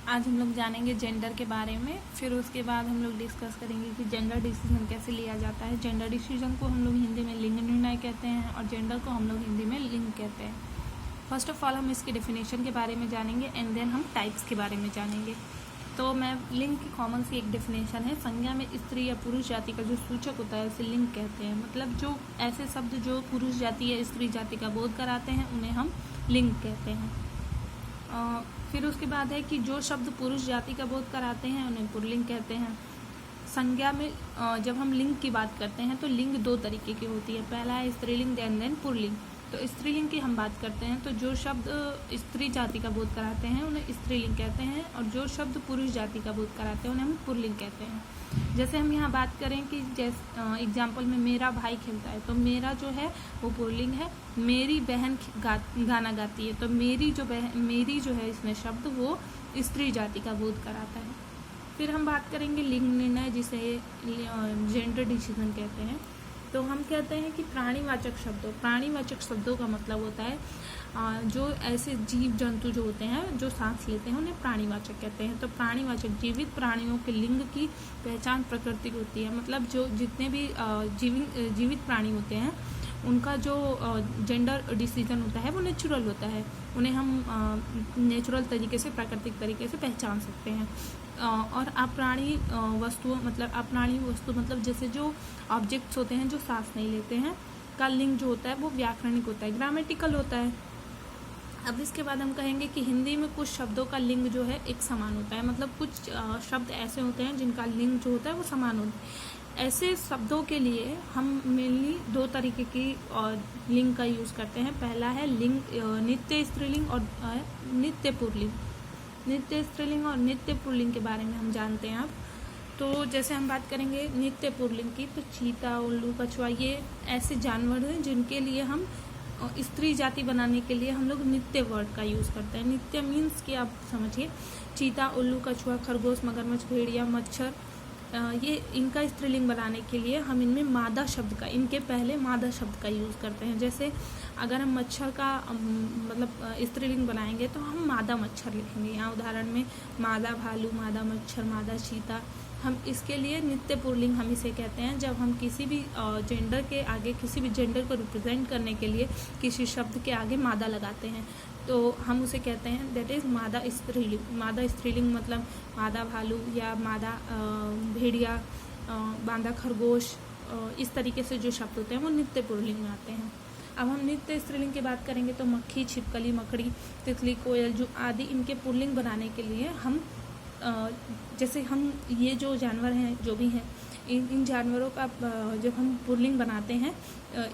आज हम लोग जानेंगे जेंडर के बारे में। फिर उसके बाद हम लोग डिस्कस करेंगे कि जेंडर डिसीजन कैसे लिया जाता है। जेंडर डिसीजन को हम लोग हिंदी में लिंग निर्णय कहते हैं और जेंडर को हम लोग हिंदी में लिंग कहते हैं। फर्स्ट ऑफ ऑल हम इसकी डेफिनेशन के बारे में जानेंगे एंड देन हम टाइप्स के बारे में जानेंगे। तो मैं लिंग की कॉमन सी एक डेफिनेशन है, संज्ञा में स्त्री या पुरुष जाति का जो सूचक होता है उसे लिंग कहते हैं। मतलब जो ऐसे शब्द जो पुरुष जाति या स्त्री जाति का बोध कराते हैं उन्हें हम लिंग कहते हैं। फिर उसके बाद है कि जो शब्द पुरुष जाति का बोध कराते हैं उन्हें पुल्लिंग कहते हैं। संज्ञा में जब हम लिंग की बात करते हैं तो लिंग दो तरीके की होती है, पहला है स्त्रीलिंग एंड देन पुल्लिंग। तो स्त्रीलिंग की हम बात करते हैं तो जो शब्द स्त्री जाति का बोध कराते हैं उन्हें स्त्रीलिंग कहते हैं और जो शब्द पुरुष जाति का बोध कराते हैं उन्हें हम पुल्लिंग कहते हैं। जैसे हम यहाँ बात करें कि जैसे एग्जाम्पल में मेरा भाई खेलता है तो मेरा जो है वो पुल्लिंग है। मेरी बहन गाना गाती है तो मेरी जो है इसमें शब्द वो स्त्री जाति का बोध कराता है। फिर हम बात करेंगे लिंग निर्णय जिसे जेंडर डिसीजन कहते हैं। तो हम कहते हैं कि प्राणीवाचक शब्दों का मतलब होता है जो ऐसे जीव जंतु जो होते हैं जो सांस लेते हैं उन्हें प्राणीवाचक कहते हैं। तो प्राणीवाचक जीवित प्राणियों के लिंग की पहचान प्रकृति होती है। मतलब जो जितने भी जीवित प्राणी होते हैं उनका जो जेंडर डिसीजन होता है वो नेचुरल होता है। उन्हें हम नेचुरल तरीके से प्राकृतिक तरीके से पहचान सकते हैं। और अप्राणी वस्तु मतलब जैसे जो ऑब्जेक्ट्स होते हैं जो सांस नहीं लेते हैं का लिंग जो होता है वो व्याकरणिक होता है, ग्रामेटिकल होता है। अब इसके बाद हम कहेंगे कि हिंदी में कुछ शब्दों का लिंग जो है एक समान होता है। मतलब कुछ शब्द ऐसे होते हैं जिनका लिंग जो होता है वो समान होता है। ऐसे शब्दों के लिए हम मेनली दो तरीके की लिंग का यूज़ करते हैं। पहला है लिंग नित्य स्त्रीलिंग और नित्य पुल्लिंग। नित्य स्त्रीलिंग और नित्य पुल्लिंग के बारे में हम जानते हैं अब। तो जैसे हम बात करेंगे नित्य पुल्लिंग की तो चीता, उल्लू, कछुआ ये ऐसे जानवर हैं जिनके लिए हम स्त्री जाति बनाने के लिए हम लोग नित्य वर्ड का यूज़ करते हैं। नित्य मीन्स कि आप समझिए चीता, उल्लू, कछुआ, खरगोश, मगरमच्छ, भेड़िया, मच्छर, ये इनका स्त्रीलिंग बनाने के लिए हम इनमें मादा शब्द का, इनके पहले मादा शब्द का यूज़ करते हैं। जैसे अगर हम मच्छर का मतलब स्त्रीलिंग बनाएंगे तो हम मादा मच्छर लिखेंगे। यहाँ उदाहरण में मादा भालू, मादा मच्छर, मादा चीता। हम इसके लिए नित्य पुल्लिंग हम इसे कहते हैं जब हम किसी भी जेंडर के आगे, किसी भी जेंडर को रिप्रेजेंट करने के लिए किसी शब्द के आगे मादा लगाते हैं तो हम उसे कहते हैं दैट इज़ मादा स्त्रीलिंग। मादा स्त्रीलिंग मतलब मादा भालू या मादा भेड़िया, मादा खरगोश, इस तरीके से जो शब्द होते हैं वो नित्य पुल्लिंग में आते हैं। अब हम नित्य स्त्रीलिंग की बात करेंगे तो मक्खी, छिपकली, मकड़ी, तितली, कोयल जो आदि इनके पुल्लिंग बनाने के लिए हम जैसे हम ये जो जानवर हैं जो भी हैं इन जानवरों का जब हम पुल्लिंग बनाते हैं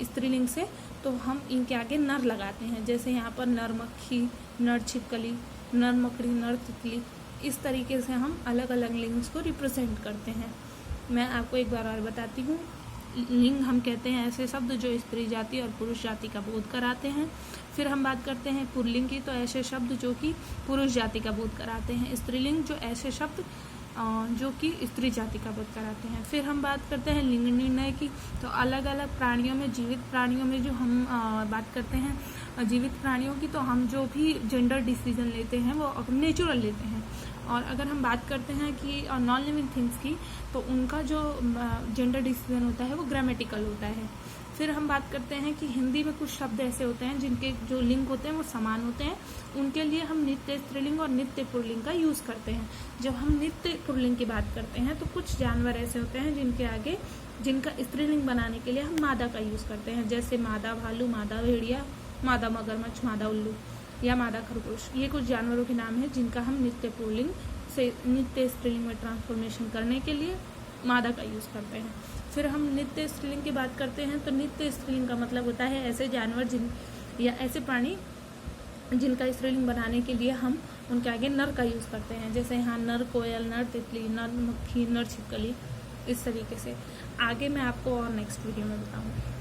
स्त्रीलिंग से तो हम इनके आगे नर लगाते हैं। जैसे यहाँ पर नर मक्खी, नर छिपकली, नर मकड़ी, नर तितली, इस तरीके से हम अलग अलग लिंग्स को रिप्रेजेंट करते हैं। मैं आपको एक बार और बताती हूँ। लिंग हम कहते हैं ऐसे शब्द जो स्त्री जाति और पुरुष जाति का बोध कराते हैं। फिर हम बात करते हैं पुल्लिंग की तो ऐसे शब्द जो कि पुरुष जाति का बोध कराते हैं। स्त्रीलिंग जो ऐसे शब्द जो कि स्त्री जाति का बोध कराते हैं। फिर हम बात करते हैं लिंग निर्णय की तो अलग अलग प्राणियों में, जीवित प्राणियों में जो हम बात करते हैं जीवित प्राणियों की तो हम जो भी जेंडर डिसीजन लेते हैं वो नेचुरल लेते हैं। और अगर हम बात करते हैं कि नॉन लिविंग थिंग्स की तो उनका जो जेंडर डिसीजन होता है वो ग्रामेटिकल होता है। फिर हम बात करते हैं कि हिंदी में कुछ शब्द ऐसे होते हैं जिनके जो लिंग होते हैं वो समान होते हैं, उनके लिए हम नित्य स्त्रीलिंग और नित्य पुल्लिंग का यूज़ करते हैं। जब हम नित्य पुल्लिंग की बात करते हैं तो कुछ जानवर ऐसे होते हैं जिनके आगे जिनका स्त्रीलिंग बनाने के लिए हम मादा का यूज़ करते हैं। जैसे मादा भालू, मादा भेड़िया, मादा मगरमच्छ, मादा उल्लू या मादा खरगोश। ये कुछ जानवरों के नाम हैं जिनका हम नित्य पुल्लिंग से नित्य स्त्रीलिंग में ट्रांसफॉर्मेशन करने के लिए मादा का यूज़ करते हैं। फिर हम नित्य स्त्रीलिंग की बात करते हैं तो नित्य स्त्रीलिंग का मतलब होता है ऐसे जानवर या ऐसे प्राणी जिनका स्त्रीलिंग बनाने के लिए हम उनके आगे नर का यूज़ करते हैं। जैसे यहाँ नर कोयल, नर तितली, नर मक्खी, नर छिपकली, इस तरीके से। आगे मैं आपको और नेक्स्ट वीडियो में बताऊँगी।